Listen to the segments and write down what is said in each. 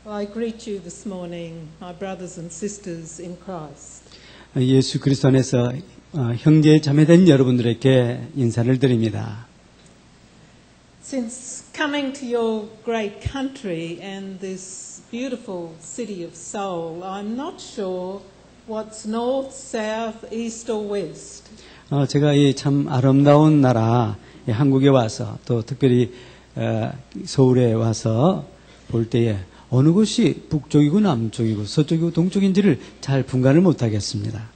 I greet you this morning, my brothers and sisters in Christ. 예수 그리스도 안에서 형제 자매된 여러분들에게 인사를 드립니다. Since coming to your great country and this beautiful city of Seoul, I'm not sure what's north, south, east or west. 제가 이 참 아름다운 나라 한국에 와서 또 특별히 서울에 와서 볼 때에 어느 곳이 북쪽이고 남쪽이고 서쪽이고 동쪽인지를 잘 분간을 못하겠습니다.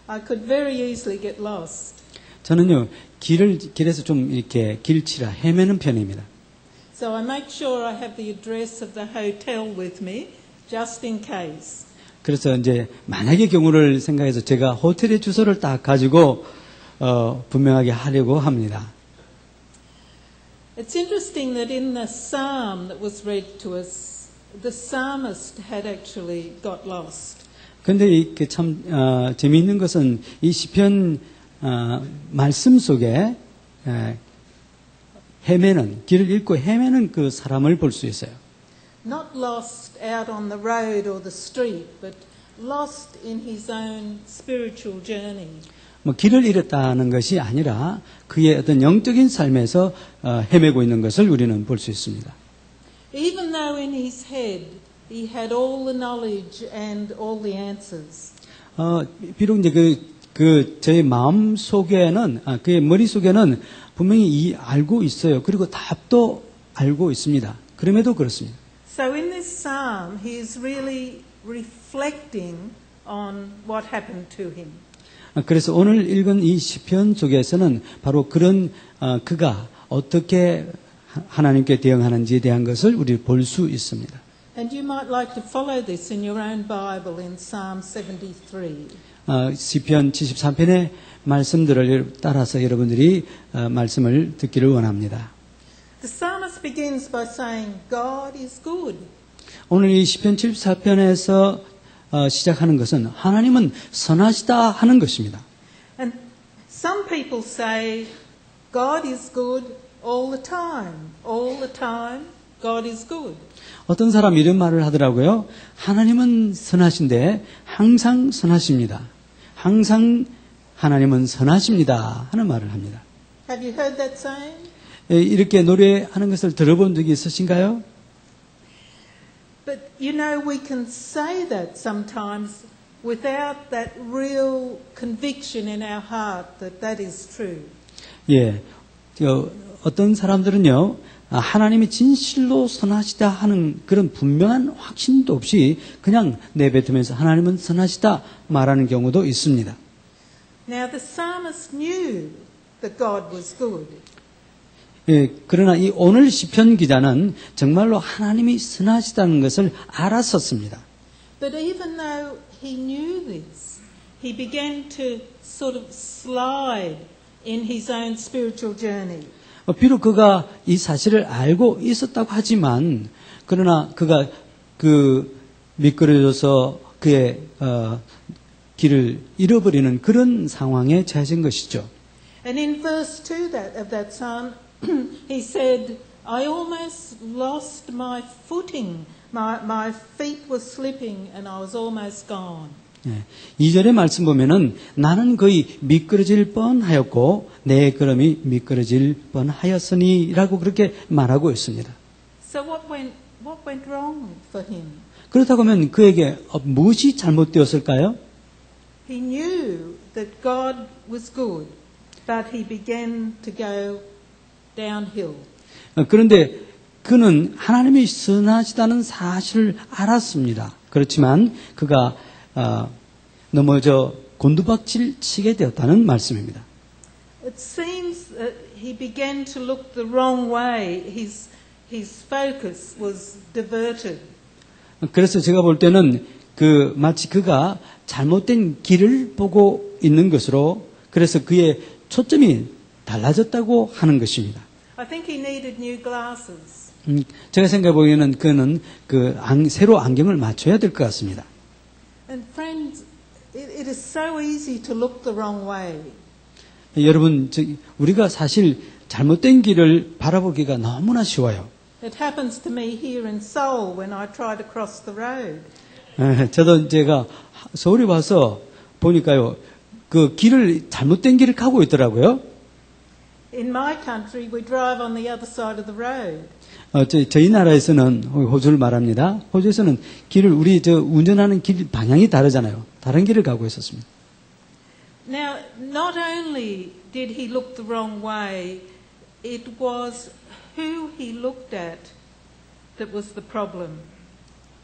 I could very easily get lost. 저는요 길에서 좀 이렇게 길치라 헤매는 편입니다. So I make sure I have the address of the hotel with me, just in case. 그래서 이제 만약의 경우를 생각해서 제가 호텔의 주소를 딱 가지고 분명하게 하려고 합니다. It's interesting that in the psalm that was read to us, the psalmist had actually got lost. 그런데 이게 참 재미있는 것은 이 시편 말씀 속에 헤매는 길을 잃고 헤매는 그 사람을 볼 수 있어요. Not lost out on the road or the street, but lost in his own spiritual journey. 뭐 길을 잃었다는 것이 아니라 그의 어떤 영적인 삶에서 헤매고 있는 것을 우리는 볼 수 있습니다. Even though in his head he had all the knowledge and all the answers. 비록 이제 저의 마음 속에는 그의 머릿 속에는 분명히 알고 있어요. 그리고 답도 알고 있습니다. 그럼에도 그렇습니다. So in this psalm, he is really reflecting on what happened to him. 그래서 오늘 읽은 이 시편 속에서는 바로 그런 그가 어떻게 하나님께 대응하는지에 대한 것을 우리 볼 수 있습니다. And you might like to follow this in your own Bible in Psalm 73. 시편 73편의 말씀들을 따라서 여러분들이 말씀을 듣기를 원합니다. The psalmist begins by saying, God is good. 오늘 이 시편 74편에서 시작하는 것은 하나님은 선하시다 하는 것입니다. And some people say, God is good all the time. All the time, God is good. 어떤 사람이 이런 말을 하더라고요. 하나님은 선하신데 항상 선하십니다. 항상 하나님은 선하십니다 하는 말을 합니다. Have you heard that saying? 이렇게 노래하는 것을 들어본 적이 있으신가요? But you know, we can say that sometimes without that real conviction in our heart that that is true. 예, 어떤 사람들은요, 하나님이 진실로 선하시다 하는 그런 분명한 확신도 없이 그냥 내뱉으면서 하나님은 선하시다 말하는 경우도 있습니다. Now the psalmist knew that God was good. 예, 그러나 이 오늘 시편 기자는 정말로 하나님이 선하시다는 것을 알았었습니다. But even though he knew this, he began to sort of slide in his own spiritual journey. 비록 그가 이 사실을 알고 있었다고 하지만 그러나 그가 미끄러져서 그의 길을 잃어버리는 그런 상황에 처해진 것이죠. And in verse 2 of that psalm, he said, I almost lost my footing. My feet were slipping and I was almost gone. 2절의 말씀 보면은 나는 거의 미끄러질 뻔하였고 내 걸음이 미끄러질 뻔하였으니라고 그렇게 말하고 있습니다. So what went wrong for him? 그렇다고 하면 그에게 무엇이 잘못되었을까요? He knew that God was good, but he began to go downhill. 그런데 그는 하나님이 선하시다는 사실을 알았습니다. 그렇지만 그가 넘어져 곤두박질 치게 되었다는 말씀입니다. It seems that he began to look the wrong way. His focus was diverted. 그래서 제가 볼 때는 마치 그가 잘못된 길을 보고 있는 것으로 그래서 그의 초점이 달라졌다고 하는 것입니다. I think he needed new glasses. 제가 생각해 보기에는 그는 새로 안경을 맞춰야 될 것 같습니다. And friends, it is so easy to look the wrong way. 여러분, 우리가 사실 잘못된 길을 바라보기가 너무나 쉬워요. It happens to me here in Seoul when I try to cross the road. 저도 제가 서울에 와서 보니까요, 그 길을, 잘못된 길을 가고 있더라고요. In my country, we drive on the other side of the road. 저희 나라에서는, 호주를 말합니다. 호주에서는 길을, 운전하는 길 방향이 다르잖아요. 다른 길을 가고 있었습니다. Now, not only did he look the wrong way, it was who he looked at that was the problem.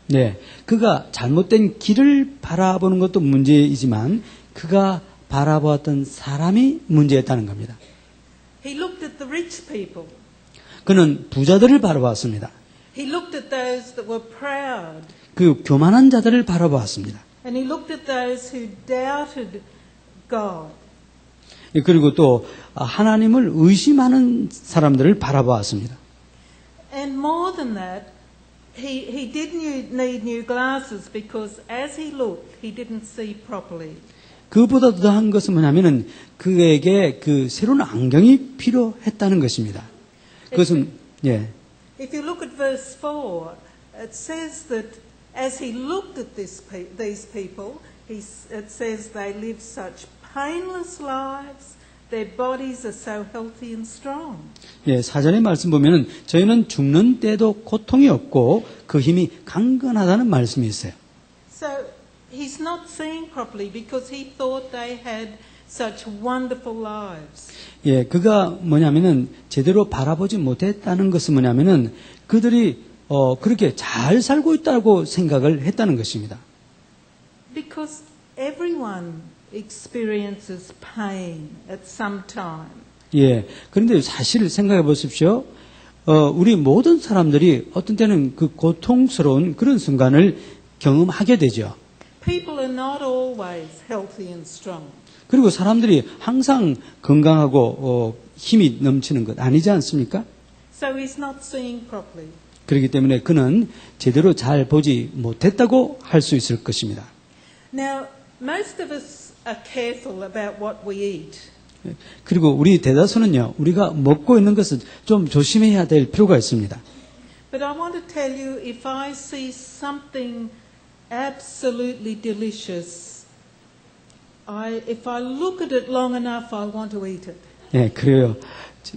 네. 그가 잘못된 길을 바라보는 것도 문제이지만, 그가 바라보았던 사람이 문제였다는 겁니다. He looked at the rich people. 그는 부자들을 바라보았습니다. He looked at those that were proud. 그 교만한 자들을 바라보았습니다. And he looked at those who doubted God. 그리고 또 하나님을 의심하는 사람들을 바라보았습니다. And more than that, he did need new glasses because as he looked, he didn't see properly. 그보다 더한 것은 뭐냐면은 그에게 그 새로운 안경이 필요했다는 것입니다. 그것은 예. If you look at verse 4, it says that as he looked at these people, it says they live such painless lives. Their bodies are so healthy and strong. 예, 사전의 말씀 보면은 저희는 죽는 때도 고통이 없고 그 힘이 강건하다는 말씀이 있어요. So he's not seeing properly because he thought they had such wonderful lives. 예, 그가 뭐냐면은 제대로 바라보지 못했다는 것은 뭐냐면은 그들이 그렇게 잘 살고 있다고 생각을 했다는 것입니다. Because everyone experiences pain at some time. 예, 그런데 사실 생각해 보십시오. 우리 모든 사람들이 어떤 때는 그 고통스러운 그런 순간을 경험하게 되죠. People are not always healthy and strong. 그리고 사람들이 항상 건강하고 힘이 넘치는 것 아니지 않습니까? So he's not seeing properly. 그렇기 때문에 그는 제대로 잘 보지 못했다고 할 수 있을 것입니다. Now, most of us are careful about what we eat. 그리고 우리 대다수는요, 우리가 먹고 있는 것을 좀 조심해야 될 필요가 있습니다. But I want to tell you, if I see something absolutely delicious, if I look at it long enough, I want to eat it. 예, 그래요.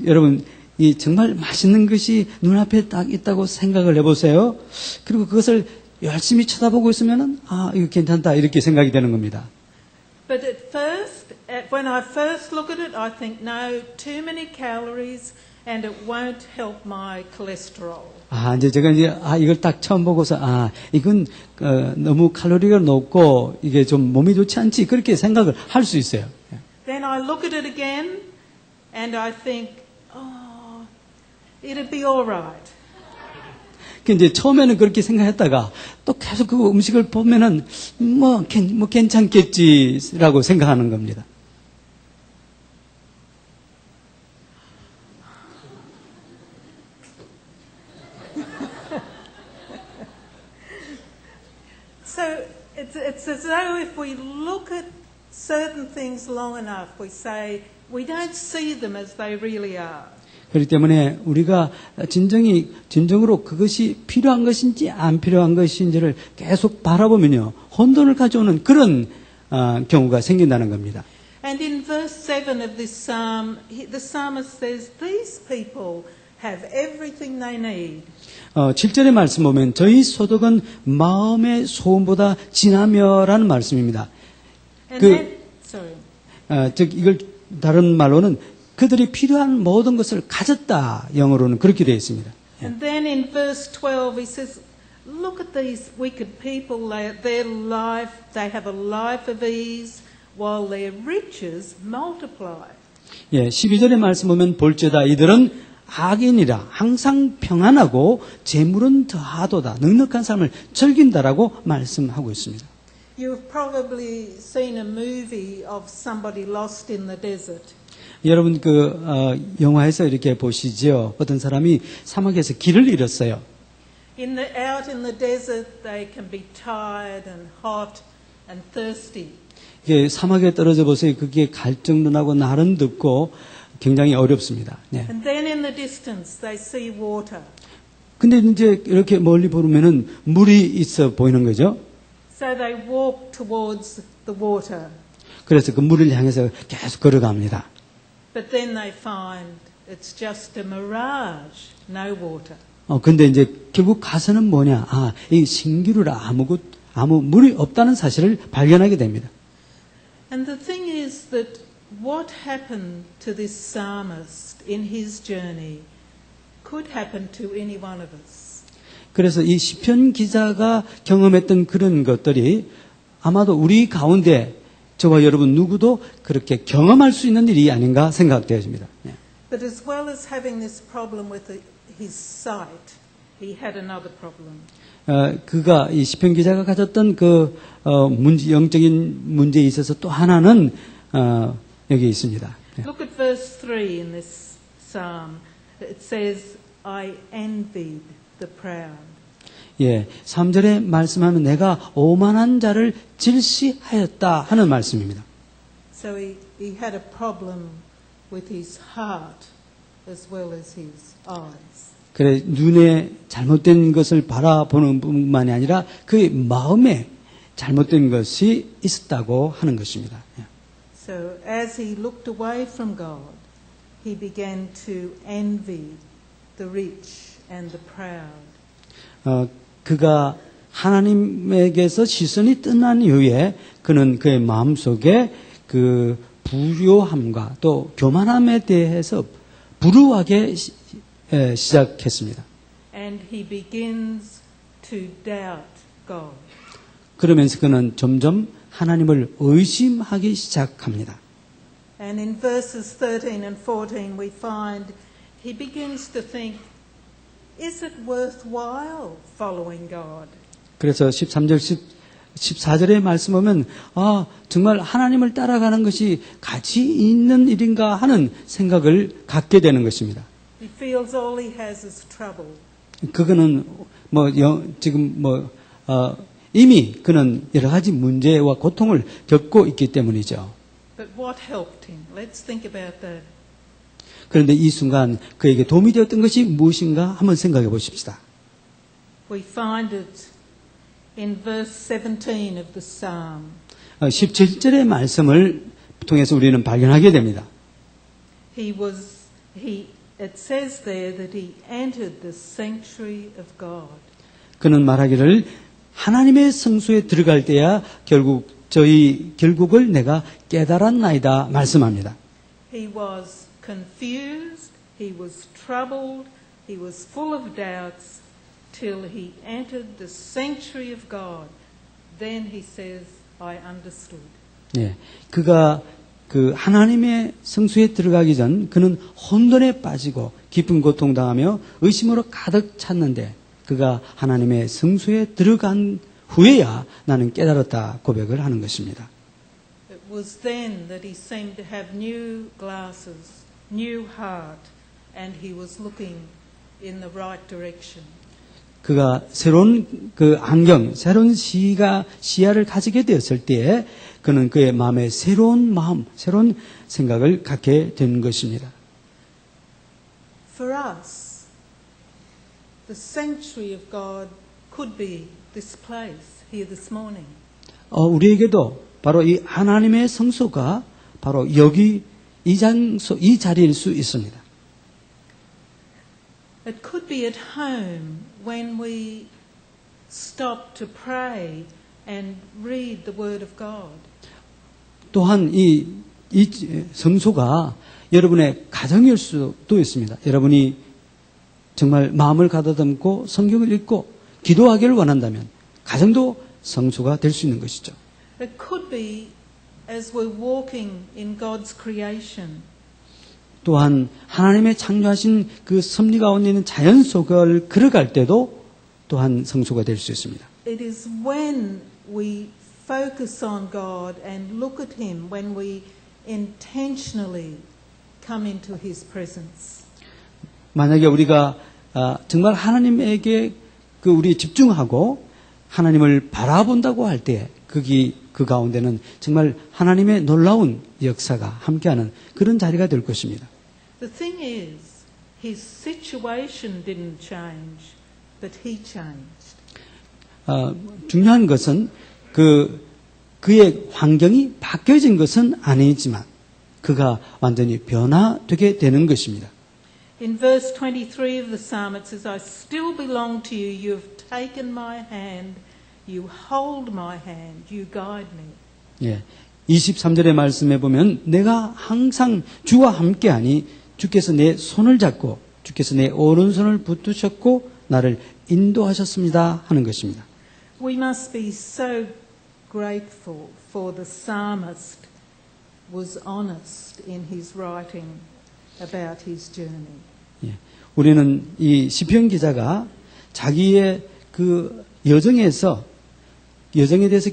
여러분, 이 정말 맛있는 것이 눈앞에 딱 있다고 생각을 해보세요. 그리고 그것을 열심히 쳐다보고 있으면은, 이거 괜찮다, 이렇게 생각이 되는 겁니다. But at first, when I first look at it, I think, no, too many calories and it won't help my cholesterol. 이제 제가 이걸 딱 처음 보고서, 이건, 너무 칼로리가 높고, 이게 좀 몸이 좋지 않지, 그렇게 생각을 할 수 있어요. Then I look at it again and I think, it'll be alright. 이제 처음에는 그렇게 생각했다가 또 계속 그 음식을 보면은 뭐 괜찮겠지라고 생각하는 겁니다. So it's as though if we look at certain things long enough, we say we don't see them as they really are. 그렇기 때문에 우리가 진정으로 그것이 필요한 것인지 안 필요한 것인지를 계속 바라보면요, 혼돈을 가져오는 그런 경우가 생긴다는 겁니다. And in verse 7 of this psalm, the psalmist says, these people have everything they need. 7절의 말씀 보면 저희 소득은 마음의 소원보다 진하며라는 말씀입니다. 즉 이걸 다른 말로는 그들이 필요한 모든 것을 가졌다. 영어로는 그렇게 되어 있습니다. And then in verse 12 he says, look at these wicked people, their life, they have a life of ease while their riches multiply. 예, 12절의 말씀 보면 볼지어다 이들은 악인이라 항상 평안하고 재물은 더하도다. 넉넉한 삶을 즐긴다라고 말씀하고 있습니다. You've probably seen a movie of somebody lost in the desert. 여러분 영화에서 이렇게 보시죠. 어떤 사람이 사막에서 길을 잃었어요. Out in the desert, they can be tired and hot and thirsty. 이게 사막에 떨어져 보세요. 그게 갈증도 나고 날은 덥고 굉장히 어렵습니다. 네. And then in the distance, they see water. 근데 이제 이렇게 멀리 보면은 물이 있어 보이는 거죠. So they walk towards the water. 그래서 그 물을 향해서 계속 걸어갑니다. But then they find it's just a mirage, no water. 근데 이제 결국 가서는 뭐냐? 이 신기루라 아무 물이 없다는 사실을 발견하게 됩니다. And the thing is that what happened to this psalmist in his journey could happen to any one of us. 그래서 이 시편 기자가 경험했던 그런 것들이 아마도 우리 가운데 저와 여러분 누구도 그렇게 경험할 수 있는 일이 아닌가 생각되어집니다. 예. But as well as having this problem with his sight, he had another problem. 그가 이 시편 기자가 가졌던 그 영적인 문제에 있어서 또 하나는 여기 있습니다. 예. Look at verse 3 in this psalm. It says, I envied the proud. 예, 3절에 말씀하면 내가 오만한 자를 질시하였다 하는 말씀입니다. So he had a problem with his heart as well as his eyes. 그래 눈에 잘못된 것을 바라보는 뿐만이 아니라 그의 마음에 잘못된 것이 있었다고 하는 것입니다. 예. So as he looked away from God, he began to envy the rich and the proud. 그가 하나님에게서 시선이 떠난 이후에 그는 그의 마음속에 그 부요함과 또 교만함에 대해서 불우하게 시작했습니다. And he begins to doubt God. 그러면서 그는 점점 하나님을 의심하기 시작합니다. And in verses 13 and 14 we find he begins to think, is it worthwhile following God? 그래서 13절, 14절의 말씀 보면 정말 하나님을 따라가는 것이 가치 있는 일인가 하는 생각을 갖게 되는 것입니다. He feels all he has is trouble. 그거는 이미 그는 여러 가지 문제와 고통을 겪고 있기 때문이죠. But what helped him? Let's think about that. 그런데 이 순간 그에게 도움이 되었던 것이 무엇인가 한번 생각해 보십시다. We find it in verse 17 of the psalm. 17절의 말씀을 통해서 우리는 발견하게 됩니다. It says there that he entered the sanctuary of God. 그는 말하기를 하나님의 성소에 들어갈 때야 결국을 내가 깨달았나이다 말씀합니다. He was confused, he was troubled, he was full of doubts till he entered the sanctuary of God. Then he says, I understood. 예, 그가 그 하나님의 성소에 들어가기 전 그는 혼돈에 빠지고 깊은 고통당하며 의심으로 가득 찼는데 그가 하나님의 성소에 들어간 후에야 나는 깨달았다 고백을 하는 것입니다. It was then that he seemed to have new glasses, new heart, and he was looking in the right direction. 그가 새로운 그 안경, 새로운 시야를 가지게 되었을 때에 그는 그의 마음에 새로운 마음, 새로운 생각을 갖게 된 것입니다. For us, the sanctuary of God could be this place here this morning. 우리에게도 바로 이 하나님의 성소가 바로 여기 이 자리일 수 있습니다. It could be at home when we stop to pray and read the Word of God. 또한 이 성소가 여러분의 가정일 수도 있습니다. 여러분이 정말 마음을 가다듬고 성경을 읽고 기도하기를 원한다면 가정도 성소가 될 수 있는 것이죠. It could be as we're walking in God's creation. 또한 하나님의 창조하신 그 섭리 가운데 있는 자연 속을 걸어갈 때도 또한 성소가 될 수 있습니다. It is when we focus on God and look at Him, when we intentionally come into His presence. 만약에 우리가 정말 하나님에게 우리 집중하고 하나님을 바라본다고 할 때 그 가운데는 정말 하나님의 놀라운 역사가 함께하는 그런 자리가 될 것입니다. The thing is, his situation didn't change, but he changed. 중요한 것은 그의 환경이 바뀌어진 것은 아니지만 그가 완전히 변화되게 되는 것입니다. In verse 23 of the psalm it says, I still belong to you. You have taken my hand. You hold my hand. You guide me. 예, 23절의 말씀에 보면 내가 항상 주와 함께하니 주께서 내 손을 잡고 주께서 내 오른손을 붙드셨고 나를 인도하셨습니다 하는 것입니다. We must be so grateful for the psalmist was honest in his writing about his journey. 예, 우리는 이 시편 기자가 자기의 그 여정에 대해서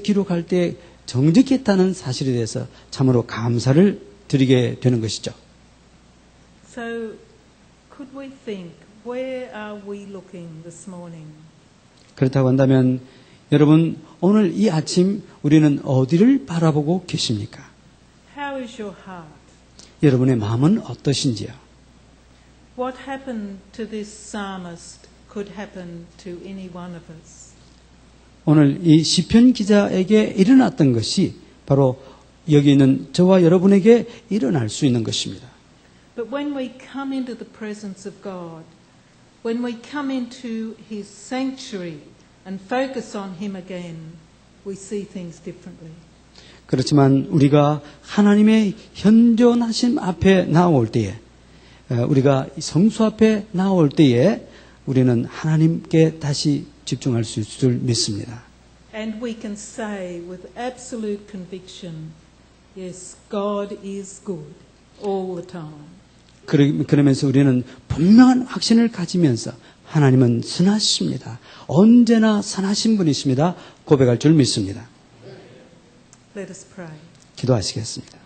기록할 때 정직했다는 사실에 대해서 참으로 감사를 드리게 되는 것이죠. So, could we think, where are we looking this morning? 그렇다고 한다면 여러분 오늘 이 아침 우리는 어디를 바라보고 계십니까? How is your heart? 여러분의 마음은 어떠신지요? What happened to this psalmist could happen to any one of us. 오늘 이 시편 기자에게 일어났던 것이 바로 여기 있는 저와 여러분에게 일어날 수 있는 것입니다. But when we come into the presence of God, when we come into His sanctuary and focus on Him again, we see things differently. 그렇지만 우리가 하나님의 현존하심 앞에 나올 때에 우리가 성수 앞에 나올 때에 우리는 하나님께 다시 집중할 수 있을 줄 믿습니다. And we can say with absolute conviction, yes, God is good all the time. 그러면서 우리는 분명한 확신을 가지면서 하나님은 선하십니다. 언제나 선하신 분이십니다. 고백할 줄 믿습니다. Let us pray. 기도하시겠습니다.